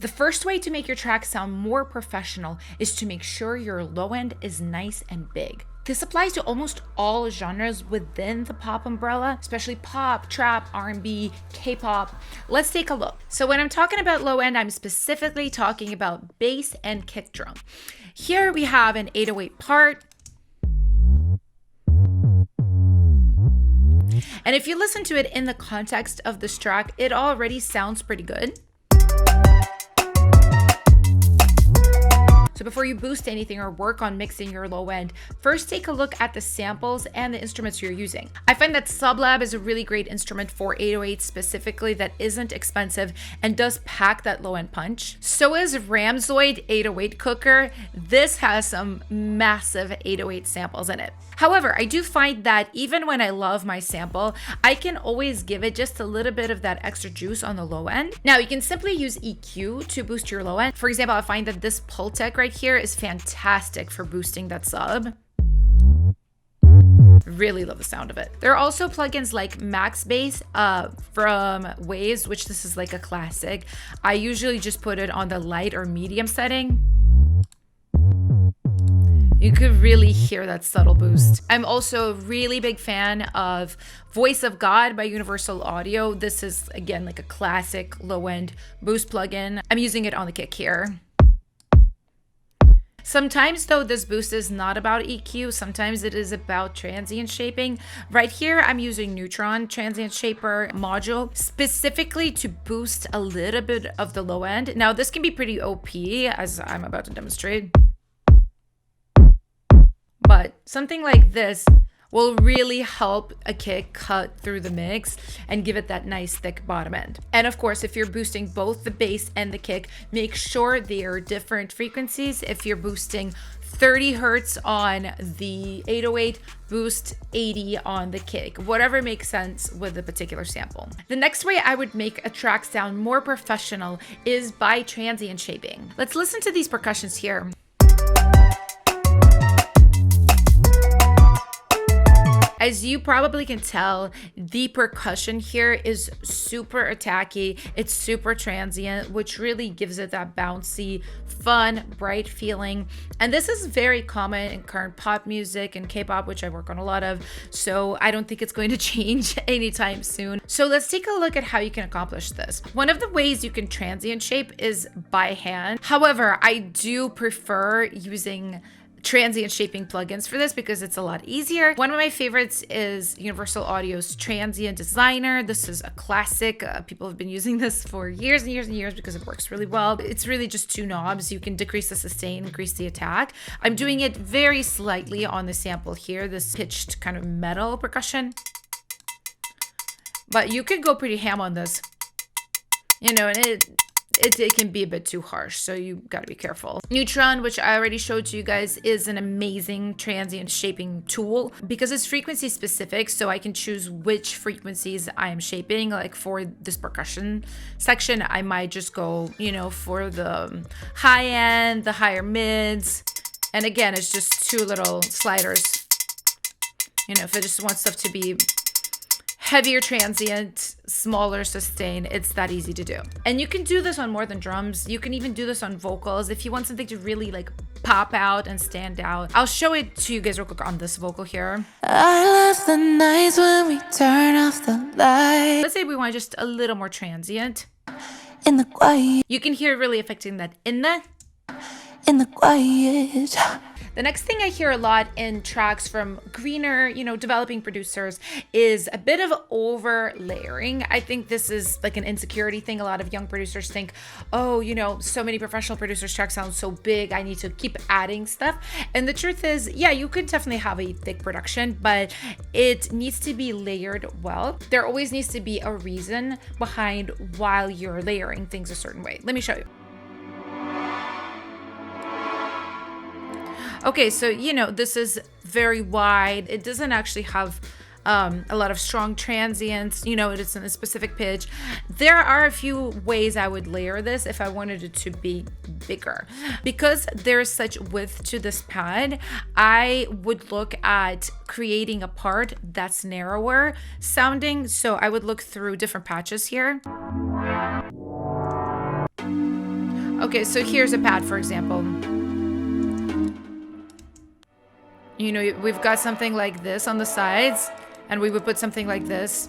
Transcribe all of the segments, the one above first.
The first way to make your track sound more professional is to make sure your low end is nice and big. This applies to almost all genres within the pop umbrella, especially pop, trap, R&B, K-pop. Let's take a look. So when I'm talking about low end, I'm specifically talking about bass and kick drum. Here we have an 808 part. And if you listen to it in the context of this track, it already sounds pretty good. So before you boost anything or work on mixing your low end, first take a look at the samples and the instruments you're using. I find that Sublab is a really great instrument for 808 specifically that isn't expensive and does pack that low end punch. So is Ramzoid 808 Cooker. This has some massive 808 samples in it. However, I do find that even when I love my sample, I can always give it just a little bit of that extra juice on the low end. Now you can simply use EQ to boost your low end. For example, I find that this Pultec right here is fantastic for boosting that sub. Really love the sound of it. There are also plugins like Max Bass from Waves, which this is like a classic. I usually just put it on the light or medium setting. You could really hear that subtle boost. I'm also a really big fan of Voice of God by Universal Audio. This is, again, like a classic low-end boost plugin. I'm using it on the kick here. Sometimes, though, this boost is not about EQ. Sometimes it is about transient shaping. Right here, I'm using Neutron Transient Shaper module specifically to boost a little bit of the low end. Now, this can be pretty OP, as I'm about to demonstrate. But something like this will really help a kick cut through the mix and give it that nice thick bottom end. And of course, if you're boosting both the bass and the kick, make sure they are different frequencies. If you're boosting 30 hertz on the 808, boost 80 on the kick, whatever makes sense with the particular sample. The next way I would make a track sound more professional is by transient shaping. Let's listen to these percussions here. As you probably can tell, the percussion here is super attacky. It's super transient, which really gives it that bouncy, fun, bright feeling. And this is very common in current pop music and K-pop, which I work on a lot of. So I don't think it's going to change anytime soon. So let's take a look at how you can accomplish this. One of the ways you can transient shape is by hand. However, I do prefer using transient shaping plugins for this because it's a lot easier. One of my favorites is Universal Audio's Transient Designer. This is a classic. People have been using this for years and years and years because it works really well. It's really just two knobs. You can decrease the sustain, increase the attack. I'm doing it very slightly on the sample here, this pitched kind of metal percussion. But you could go pretty ham on this, you know, and it can be a bit too harsh, so you got to be careful. Neutron, which I already showed to you guys, is an amazing transient shaping tool because it's frequency specific, so I can choose which frequencies I am shaping. Like for this percussion section, I might just go, you know, for the high end, the higher mids, and again, it's just two little sliders. You know, if I just want stuff to be heavier transient, smaller sustain, it's that easy to do. And you can do this on more than drums. You can even do this on vocals if you want something to really like pop out and stand out. I'll show it to you guys real quick on this vocal here. I love the nights when we turn off the light. Let's say we want just a little more transient. In the quiet. You can hear it really affecting that in the quiet. The next thing I hear a lot in tracks from greener, you know, developing producers is a bit of over layering. I think this is like an insecurity thing. A lot of young producers think, oh, you know, so many professional producers' tracks sound so big, I need to keep adding stuff. And the truth is, yeah, you could definitely have a thick production, but it needs to be layered well. There always needs to be a reason behind why you're layering things a certain way. Let me show you. Okay, so, you know, this is very wide. It doesn't actually have a lot of strong transients, you know, it's in a specific pitch. There are a few ways I would layer this if I wanted it to be bigger. Because there's such width to this pad, I would look at creating a part that's narrower sounding. So I would look through different patches here. Okay, so here's a pad, for example. You know, we've got something like this on the sides, and we would put something like this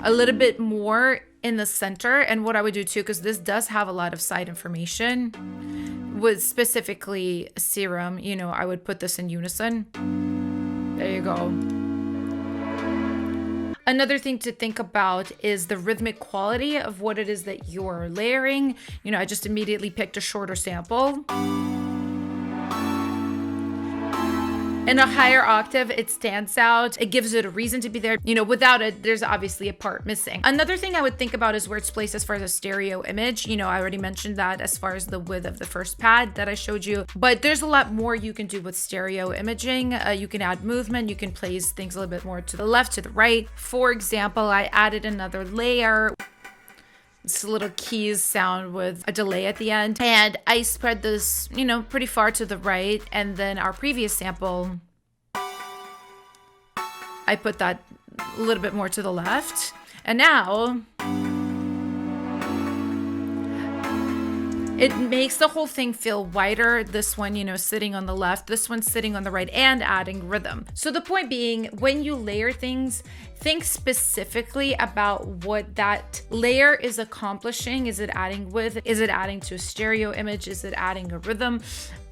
a little bit more in the center. And what I would do too, because this does have a lot of side information, with specifically serum, you know, I would put this in unison. There you go. Another thing to think about is the rhythmic quality of what it is that you're layering. You know, I just immediately picked a shorter sample. In a higher octave, it stands out. It gives it a reason to be there. You know, without it, there's obviously a part missing. Another thing I would think about is where it's placed as far as a stereo image. You know, I already mentioned that as far as the width of the first pad that I showed you, but there's a lot more you can do with stereo imaging. You can add movement. You can place things a little bit more to the left, to the right. For example, I added another layer. This little keys sound with a delay at the end. And I spread this, you know, pretty far to the right. And then our previous sample, I put that a little bit more to the left. And now it makes the whole thing feel wider. This one, you know, sitting on the left, this one sitting on the right, and adding rhythm. So the point being, when you layer things, think specifically about what that layer is accomplishing. Is it adding width? Is it adding to a stereo image? Is it adding a rhythm?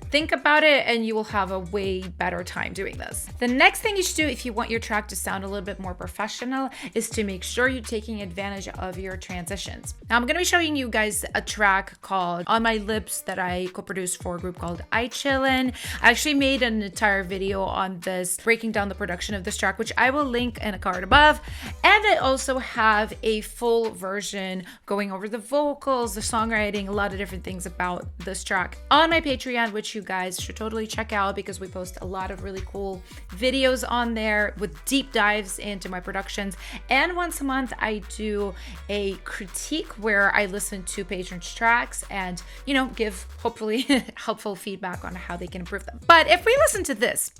Think about it and you will have a way better time doing this. The next thing you should do if you want your track to sound a little bit more professional is to make sure you're taking advantage of your transitions. Now I'm gonna be showing you guys a track called On My Lips that I co-produced for a group called I Chillin'. I actually made an entire video on this, breaking down the production of this track, which I will link in a card above. And I also have a full version going over the vocals, the songwriting, a lot of different things about this track on my Patreon, which you guys should totally check out because we post a lot of really cool videos on there with deep dives into my productions. And once a month I do a critique where I listen to patrons' tracks and, you know, give hopefully helpful feedback on how they can improve them. But if we listen to this,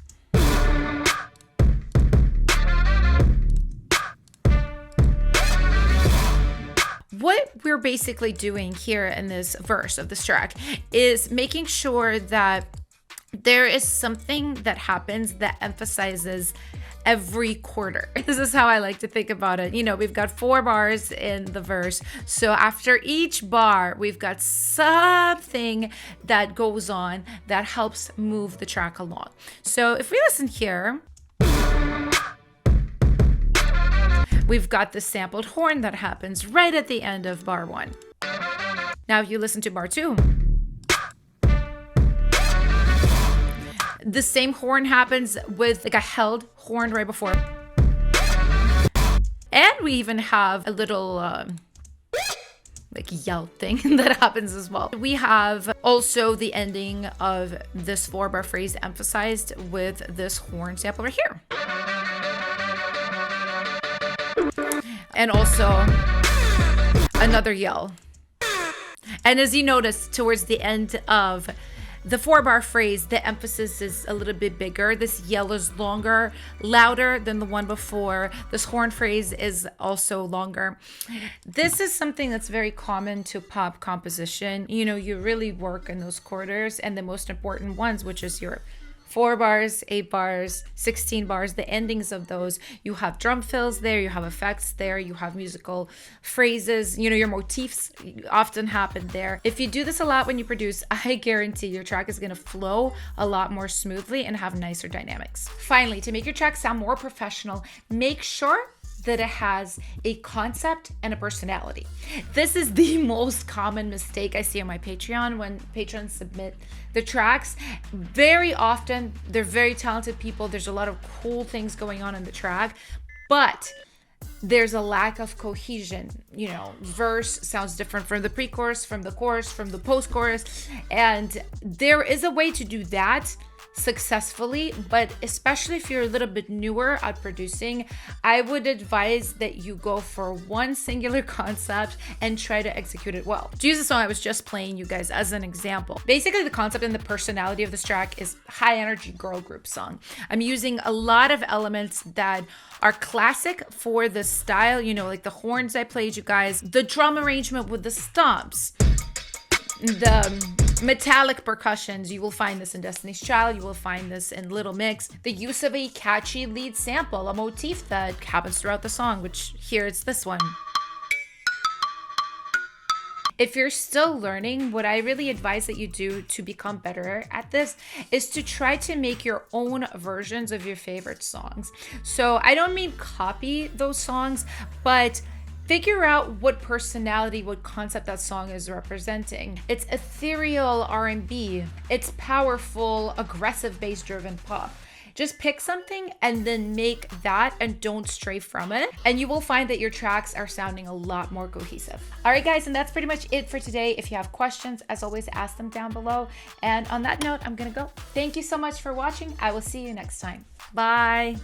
what we're basically doing here in this verse of this track is making sure that there is something that happens that emphasizes every quarter. This is how I like to think about it. You know, we've got 4 bars in the verse. So after each bar, we've got something that goes on that helps move the track along. So if we listen here, we've got the sampled horn that happens right at the end of bar 1. Now, if you listen to bar 2, the same horn happens with like a held horn right before. And we even have a little like yell thing that happens as well. We have also the ending of this 4-bar phrase emphasized with this horn sample right here. And also another yell. And as you notice, towards the end of the 4-bar phrase, the emphasis is a little bit bigger. This yell is longer, louder than the one before. This horn phrase is also longer. This is something that's very common to pop composition. You know, you really work in those quarters and the most important ones, which is your 4 bars, 8 bars, 16 bars, the endings of those. You have drum fills there, you have effects there, you have musical phrases, you know, your motifs often happen there. If you do this a lot when you produce, I guarantee your track is gonna flow a lot more smoothly and have nicer dynamics. Finally, to make your track sound more professional, make sure that it has a concept and a personality. This is the most common mistake I see on my Patreon when patrons submit the tracks. Very often, they're very talented people. There's a lot of cool things going on in the track, but there's a lack of cohesion. You know, verse sounds different from the pre-chorus, from the chorus, from the post-chorus, and there is a way to do that successfully, but especially if you're a little bit newer at producing, I would advise that you go for one singular concept and try to execute it well. To use the song I was just playing you guys as an example, basically the concept and the personality of this track is high energy girl group song. I'm using a lot of elements that are classic for the style, you know, like the horns I played you guys, the drum arrangement with the stomps, the metallic percussions. You will find this in Destiny's Child. You will find this in Little Mix. The use of a catchy lead sample, a motif that happens throughout the song, which here it's this one. If you're still learning, what I really advise that you do to become better at this is to try to make your own versions of your favorite songs. So I don't mean copy those songs, but figure out what personality, what concept that song is representing. It's ethereal R&B. It's powerful, aggressive bass-driven pop. Just pick something and then make that and don't stray from it. And you will find that your tracks are sounding a lot more cohesive. All right, guys, and that's pretty much it for today. If you have questions, as always, ask them down below. And on that note, I'm gonna go. Thank you so much for watching. I will see you next time. Bye.